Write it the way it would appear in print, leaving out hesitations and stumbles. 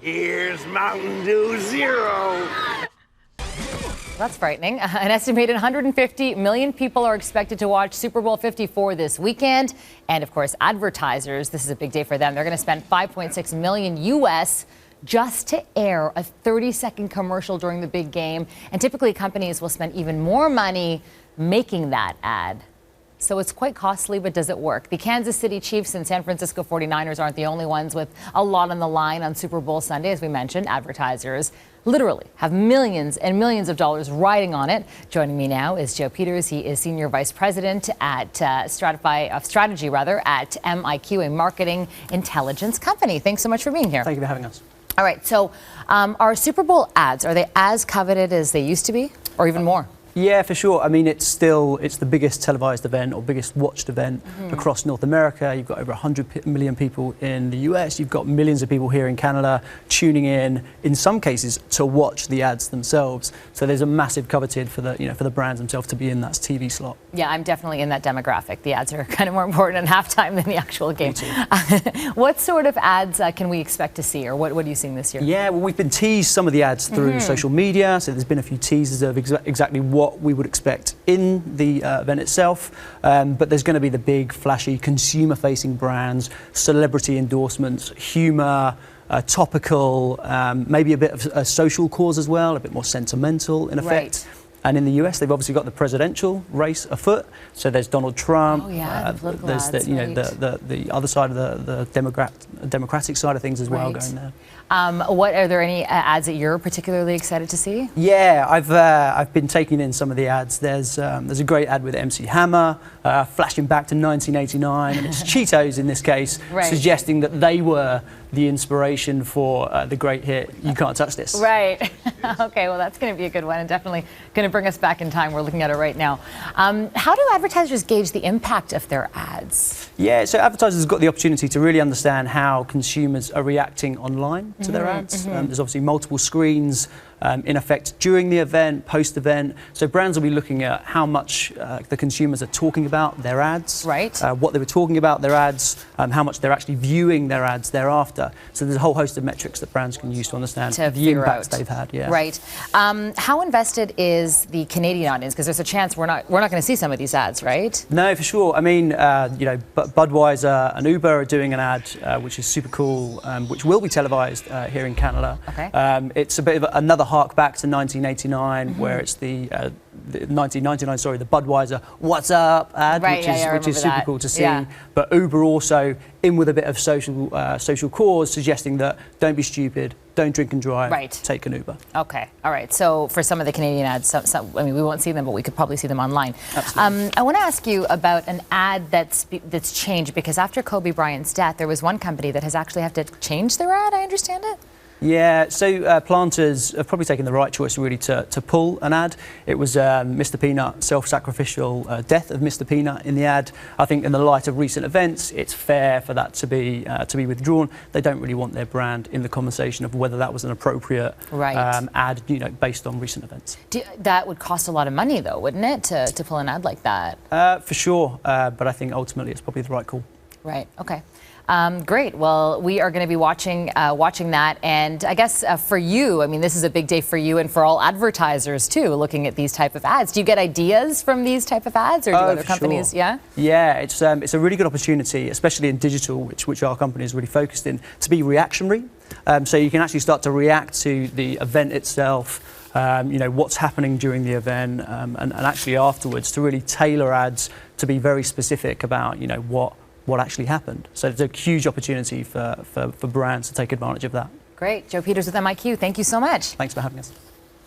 Here's Mountain Dew Zero. That's frightening. An estimated 150 million people are expected to watch Super Bowl 54 this weekend. And of course, advertisers, this is a big day for them. They're going to spend $5.6 million US just to air a 30-second commercial during the big game. And typically companies will spend even more money making that ad. So it's quite costly, but does it work? The Kansas City Chiefs and San Francisco 49ers aren't the only ones with a lot on the line on Super Bowl Sunday. As we mentioned, advertisers literally have millions and millions of dollars riding on it. Joining me now is Joe Peters. He is Senior Vice President at Strategy at MiQ, a marketing intelligence company. Thanks so much for being here. Thank you for having us. All right, so are Super Bowl ads, are they as coveted as they used to be, or even more? Yeah, for sure. I mean, it's the biggest televised event or biggest watched event across North America. You've got over 100 million people in the US. You've got millions of people here in Canada tuning in some cases, to watch the ads themselves. So there's a massive coveted for the brands themselves to be in that TV slot. Yeah, I'm definitely in that demographic. The ads are kind of more important at halftime than the actual game. What sort of ads can we expect to see, or what are you seeing this year? Yeah, well, we've been teased some of the ads through social media. So there's been a few teasers of exactly what we would expect in the event itself, but there's going to be the big, flashy, consumer-facing brands, celebrity endorsements, humour, topical, maybe a bit of a social cause as well, a bit more sentimental in effect. Right. And in the US, they've obviously got the presidential race afoot. So there's Donald Trump. Oh yeah, the there's ads, the other side of the democratic side of things as well going there. Are there any ads that you're particularly excited to see? Yeah, I've been taking in some of the ads. There's a great ad with MC Hammer, flashing back to 1989, and it's Cheetos in this case, suggesting that they were the inspiration for the great hit "You Can't Touch This." Right. Okay, well that's going to be a good one, and definitely going to bring us back in time. We're looking at it right now. How do advertisers gauge the impact of their ads? Yeah, so advertisers have got the opportunity to really understand how consumers are reacting online to their ads. There's obviously multiple screens in effect during the event, post-event. So brands will be looking at how much the consumers are talking about their ads, what they were talking about their ads, how much they're actually viewing their ads thereafter. So there's a whole host of metrics that brands can use to understand the impacts they've had. Yeah. Right. How invested is the Canadian audience? Because there's a chance we're not going to see some of these ads, right? No, for sure. I mean, Budweiser and Uber are doing an ad which is super cool, which will be televised here in Canada. Okay. It's a bit of another hark back to 1989, where it's the 1999, sorry, the Budweiser "What's Up" ad, which is super cool to see. Yeah. But Uber also in with a bit of social cause, suggesting that don't be stupid, don't drink and drive, take an Uber. Okay, all right. So for some of the Canadian ads, I mean, we won't see them, but we could probably see them online. Absolutely. I want to ask you about an ad that's changed, because after Kobe Bryant's death, there was one company that has actually had to change their ad. I understand it. Yeah, so Planters have probably taken the right choice really to pull an ad. It was Mr. Peanut, self-sacrificial death of Mr. Peanut in the ad. I think in the light of recent events, it's fair for that to be withdrawn. They don't really want their brand in the conversation of whether that was an appropriate ad, based on recent events. That would cost a lot of money, though, wouldn't it, to pull an ad like that? For sure, but I think ultimately it's probably the right call. Right. Okay. Great. Well, we are going to be watching that, and I guess for you, I mean, this is a big day for you and for all advertisers too, looking at these type of ads. Do you get ideas from these type of ads, or do other companies? Sure. Yeah, it's a really good opportunity, especially in digital, which our company is really focused in, to be reactionary. So you can actually start to react to the event itself. What's happening during the event, and actually afterwards, to really tailor ads to be very specific about what actually happened. So it's a huge opportunity for brands to take advantage of that. Great. Joe Peters with MiQ. Thank you so much. Thanks for having us.